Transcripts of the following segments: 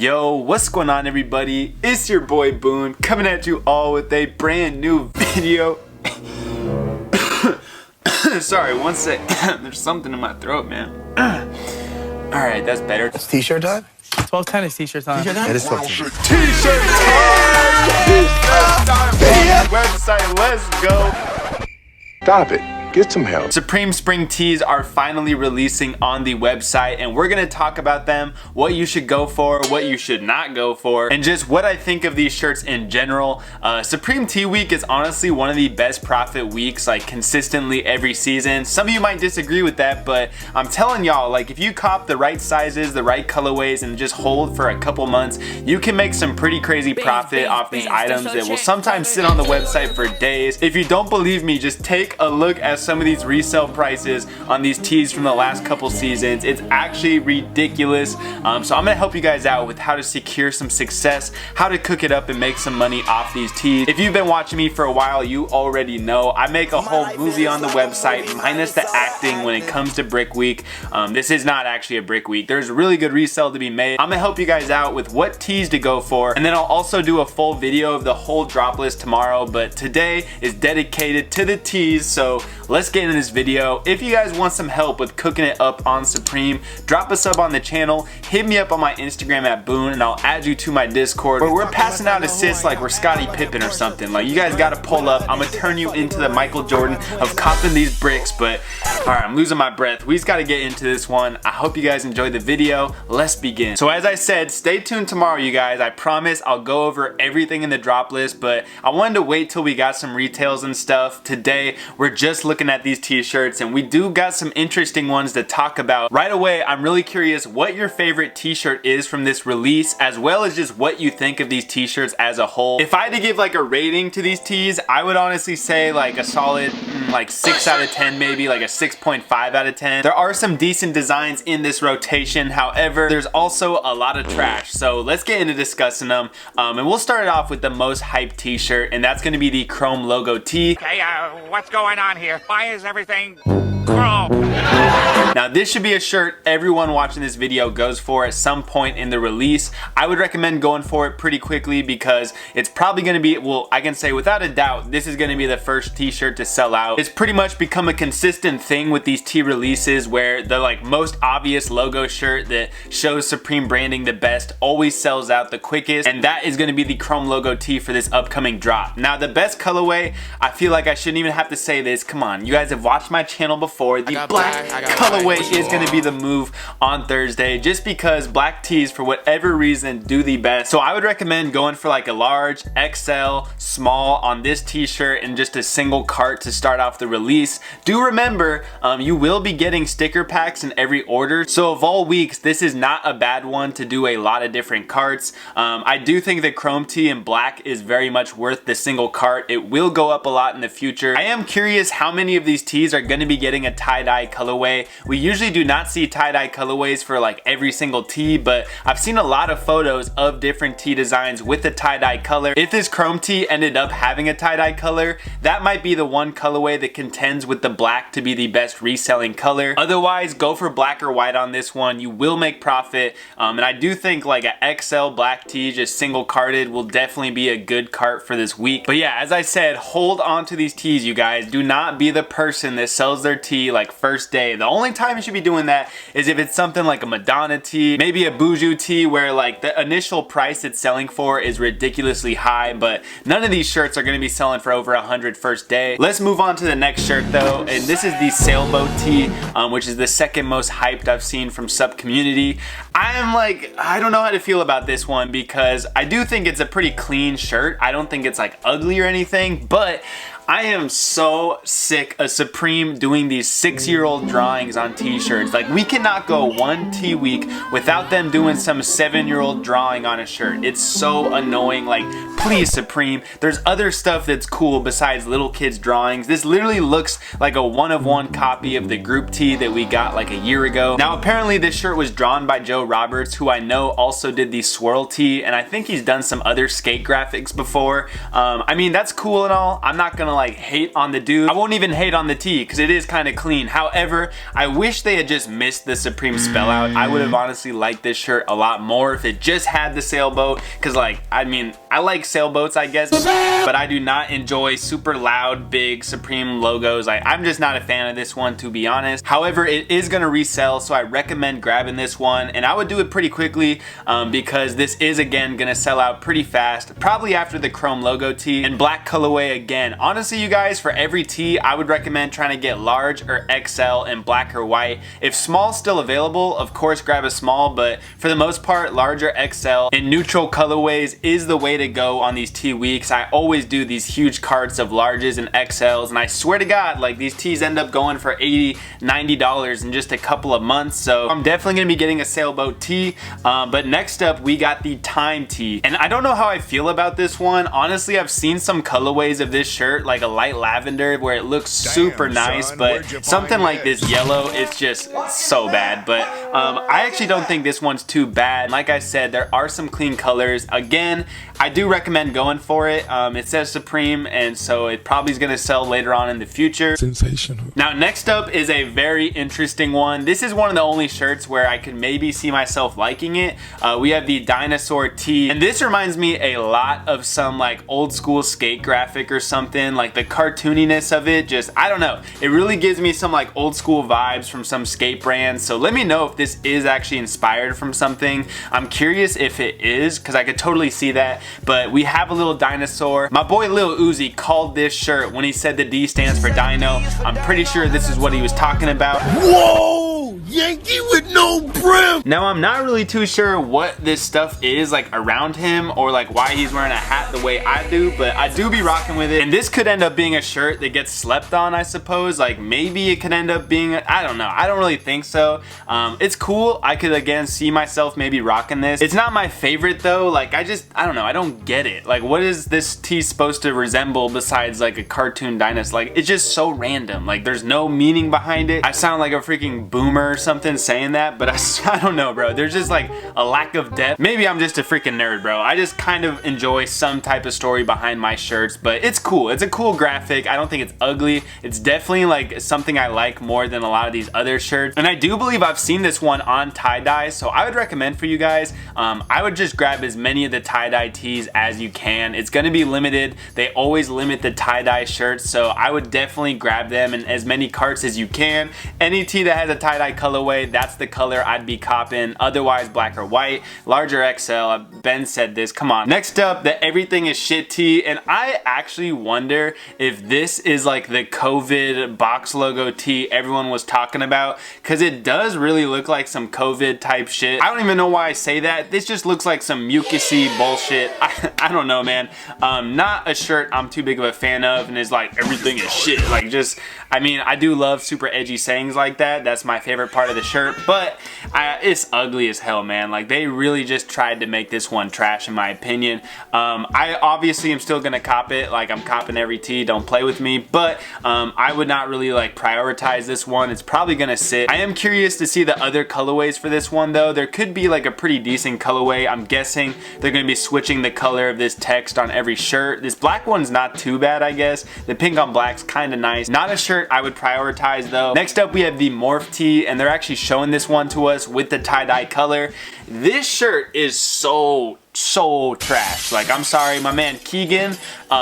Yo, what's going on everybody? It's your boy Boone coming at you all with a brand new video. Sorry, one sec. There's something in my throat, man. Alright, that's better. It's t-shirt time? 12:10 is t-shirt time. T-shirt time? It is 12:10. T-shirt time! T-shirt time! Website, let's go! Stop it. Get some help. Supreme Spring Tees are finally releasing on the website, and we're gonna talk about them, what you should go for, what you should not go for, and just what I think of these shirts in general. Supreme Tee Week is honestly one of the best profit weeks, like consistently every season. Some of you might disagree with that, but I'm telling y'all, like if you cop the right sizes, the right colorways, and just hold for a couple months, you can make some pretty crazy profit off these items that will sometimes sit on the website for days. If you don't believe me, just take a look at some of these resale prices on these tees from the last couple seasons. It's actually ridiculous. So I'm gonna help you guys out with how to secure some success, how to cook it up and make some money off these tees. If you've been watching me for a while, you already know I make a whole movie on the website minus the acting when it comes to Brick Week. This is not actually a Brick Week. There's really good resale to be made. I'm gonna help you guys out with what tees to go for, and then I'll also do a full video of the whole drop list tomorrow, but today is dedicated to the tees, so let's get into this video. If you guys want some help with cooking it up on Supreme, drop a sub on the channel, hit me up on my Instagram at Boone, and I'll add you to my Discord where we're passing out assists like we're Scottie Pippen or something. Like, you guys gotta pull up. I'm gonna turn you into the Michael Jordan of copping these bricks. But alright, I'm losing my breath. We just gotta get into this one. I hope you guys enjoyed the video. Let's begin. So as I said, stay tuned tomorrow, you guys. I promise I'll go over everything in the drop list, but I wanted to wait till we got some retails and stuff. Today we're just looking at these t-shirts, and we do got some interesting ones to talk about. Right away, I'm really curious what your favorite t-shirt is from this release, as well as just what you think of these t-shirts as a whole. If I had to give like a rating to these tees, I would honestly say like a solid like 6 out of 10, maybe like a 6.5 out of 10. There are some decent designs in this rotation, however, there's also a lot of trash. So let's get into discussing them, and we'll start it off with the most hyped t-shirt, and that's going to be the chrome logo tee. Hey, what's going on here? Why is everything chrome? Now this should be a shirt everyone watching this video goes for at some point in the release. I would recommend going for it pretty quickly because it's probably going to be, well, I can say without a doubt, this is going to be the first t-shirt to sell out. It's pretty much become a consistent thing with these tee releases where the like most obvious logo shirt that shows Supreme branding the best always sells out the quickest, and that is going to be the chrome logo tee for this upcoming drop. Now the best colorway, I feel like I shouldn't even have to say this, come on, you guys have watched my channel before, the black colorway is going to be the move on Thursday, just because black tees for whatever reason do the best. So I would recommend going for like a large, XL, small on this t-shirt and just a single cart to start off the release. Do remember, you will be getting sticker packs in every order, so of all weeks this is not a bad one to do a lot of different carts. I do think the chrome tee in black is very much worth the single cart. It will go up a lot in the future. I am curious how many of these tees are going to be getting a tie-dye colorway. We usually do not see tie-dye colorways for like every single tee, but I've seen a lot of photos of different tee designs with the tie-dye color. If this chrome tee ended up having a tie-dye color, that might be the one colorway that contends with the black to be the best reselling color. Otherwise, go for black or white on this one. You will make profit, and I do think like an XL black tee just single carted will definitely be a good cart for this week. But yeah, as I said, hold on to these tees, you guys. Do not be the person that sells their tee like first day. The only time you should be doing that is if it's something like a Madonna tee, maybe a Buju tee where like the initial price it's selling for is ridiculously high, but none of these shirts are going to be selling for over 100 first day. Let's move on to the next shirt though, and this is the sailboat tee, which is the second most hyped I've seen from sub community. I don't know how to feel about this one because I do think it's a pretty clean shirt. I don't think it's like ugly or anything, but I am so sick of Supreme doing these 6-year-old drawings on t-shirts. Like, we cannot go one tee week without them doing some 7-year-old drawing on a shirt. It's so annoying. Like, please, Supreme, there's other stuff that's cool besides little kids drawings. This literally looks like a one-of-one copy of the group tee that we got like a year ago. Now apparently this shirt was drawn by Joe Roberts, who I know also did the swirl tee, and I think he's done some other skate graphics before. I mean, that's cool and all. I'm not gonna like hate on the dude. I won't even hate on the tee because it is kind of clean. However, I wish they had just missed the Supreme spell out. I would have honestly liked this shirt a lot more if it just had the sailboat, because like, I mean, I like sailboats, I guess, but I do not enjoy super loud, big Supreme logos. I'm just not a fan of this one, to be honest. However, it is gonna resell, so I recommend grabbing this one, and I would do it pretty quickly because this is again gonna sell out pretty fast, probably after the chrome logo tee and black colorway again. Honestly, you guys, for every tee, I would recommend trying to get large or XL in black or white. If small's still available, of course grab a small, but for the most part, large or XL in neutral colorways is the way to go on these tee weeks. I always do these huge carts of larges and XLs, and I swear to God, like these tees end up going for $80, $90 in just a couple of months, so I'm definitely gonna be getting a sailboat tee. But next up, we got the time tee, and I don't know how I feel about this one. Honestly, I've seen some colorways of this shirt, like a light lavender, where it looks super nice, son, but something like this yellow, it's just so bad. But I actually don't think this one's too bad. Like I said, there are some clean colors. Again, I do recommend going for it. It says Supreme, and so it probably is going to sell later on in the future. Sensational. Now, next up is a very interesting one. This is one of the only shirts where I could maybe see myself liking it. We have the dinosaur tee, and this reminds me a lot of some like old school skate graphic or something. Like the cartooniness of it, just, I don't know. It really gives me some like old school vibes from some skate brands. So let me know if this is actually inspired from something. I'm curious if it is, because I could totally see that. But we have a little dinosaur. My boy Lil Uzi called this shirt when he said the D stands for dino. I'm pretty sure this is what he was talking about. Whoa! Yankee with no brim! Now, I'm not really too sure what this stuff is like around him, or like why he's wearing a hat the way I do, but I do be rocking with it. And this could end up being a shirt that gets slept on, I suppose. Like maybe it could end up being, I don't know. I don't really think so. It's cool. I could again see myself maybe rocking this. It's not my favorite though. Like I don't know. I don't get it. Like what is this tee supposed to resemble besides like a cartoon dinosaur? Like it's just so random. Like there's no meaning behind it. I sound like a freaking boomer or something saying that, but I don't know, bro. There's just like a lack of depth. Maybe I'm just a freaking nerd, bro. I just kind of enjoy some type of story behind my shirts, but it's cool. It's a cool graphic. I don't think it's ugly. It's definitely like something I like more than a lot of these other shirts. And I do believe I've seen this one on tie-dye, so I would recommend for you guys, I would just grab as many of the tie-dye tees as you can. It's gonna be limited. They always limit the tie-dye shirts, so I would definitely grab them in as many carts as you can. Any tee that has a tie-dye colorway, that's the color I'd be copping. Otherwise, black or white, larger XL. Ben said this, come on. Next up, the everything is shit tee, and I actually wonder if this is like the COVID box logo tee everyone was talking about, because it does really look like some COVID type shit. I don't even know why I say that. This just looks like some mucusy bullshit. I don't know, man. Not a shirt I'm too big of a fan of, and it's like everything is shit. Like just, I mean, I do love super edgy sayings like that. That's my favorite part of the shirt, but it's ugly as hell, man. Like they really just tried to make this one trash in my opinion. I obviously am still gonna cop it. Like I'm copping every tee, don't play with me, but I would not really like prioritize this one. It's probably gonna sit. I am curious to see the other colorways for this one though. There could be like a pretty decent colorway. I'm guessing they're gonna be switching the color of this text on every shirt. This black one's not too bad, I guess. The pink on black's kind of nice. Not a shirt I would prioritize though. Next up, we have the morph tee, and they're actually showing this one to us with the tie-dye color. This shirt is so trash. Like, I'm sorry, my man Keegan,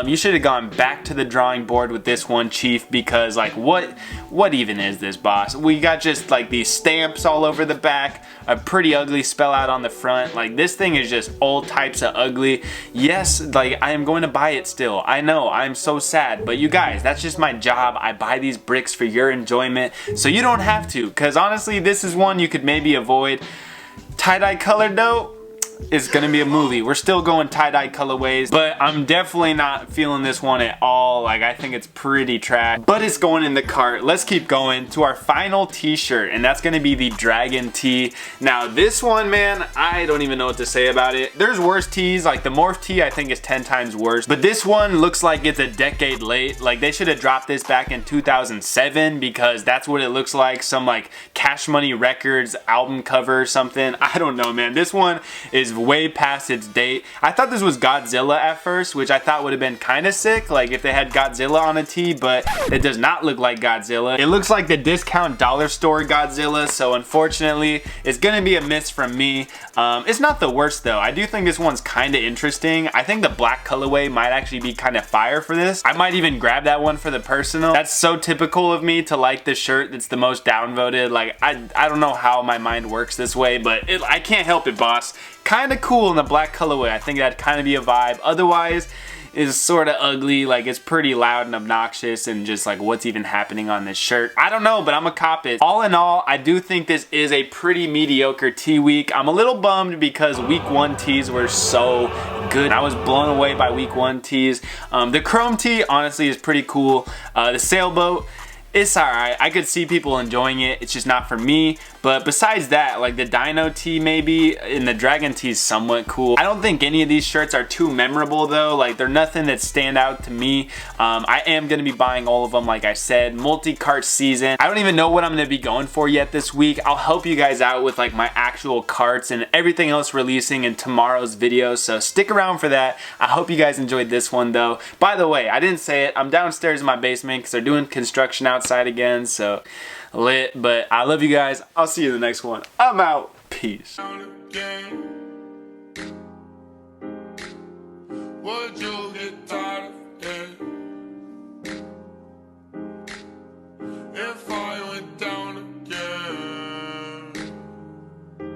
you should have gone back to the drawing board with this one, Chief, because like what even is this, boss? We got just like these stamps all over the back, a pretty ugly spell out on the front. Like this thing is just all types of ugly. Yes, like I am going to buy it still. I know, I'm so sad, but you guys, that's just my job. I buy these bricks for your enjoyment, so you don't have to, because honestly, this is one you could maybe avoid. Tie-dye color though, it's gonna be a movie. We're still going tie-dye colorways, but I'm definitely not feeling this one at all. Like I think it's pretty trash, but it's going in the cart. Let's keep going to our final t-shirt, and that's gonna be the dragon tee. Now this one, man, I don't even know what to say about it. There's worse tees, like the morph tee I think is 10 times worse, but this one looks like it's a decade late. Like they should have dropped this back in 2007, because that's what it looks like. Some like Cash Money Records album cover or something. I don't know, man. This one is is way past its date. I thought this was Godzilla at first, which I thought would have been kind of sick, like if they had Godzilla on a tee, but it does not look like Godzilla. It looks like the discount dollar store Godzilla, so unfortunately, it's gonna be a miss from me. It's not the worst though. I do think this one's kind of interesting. I think the black colorway might actually be kind of fire for this. I might even grab that one for the personal. That's so typical of me to like the shirt that's the most downvoted. Like, I don't know how my mind works this way, but I can't help it, boss. Kind of cool in the black colorway. I think that'd kind of be a vibe. Otherwise, is sort of ugly. Like, it's pretty loud and obnoxious, and just like, what's even happening on this shirt? I don't know, but I'm gonna cop it. All in all, I do think this is a pretty mediocre tee week. I'm a little bummed because week 1 tees were so good. I was blown away by week 1 tees. The chrome tee honestly is pretty cool. The sailboat, it's alright. I could see people enjoying it. It's just not for me. But besides that, like the dino tee maybe, and the dragon tee is somewhat cool. I don't think any of these shirts are too memorable though. Like, they're nothing that stand out to me. I am going to be buying all of them, like I said. Multi-cart season. I don't even know what I'm going to be going for yet this week. I'll help you guys out with like my actual carts and everything else releasing in tomorrow's video. So stick around for that. I hope you guys enjoyed this one though. By the way, I didn't say it. I'm downstairs in my basement because they're doing construction outside again. So lit, but I love you guys. I'll see you in the next one. I'm out. Peace. Would you hit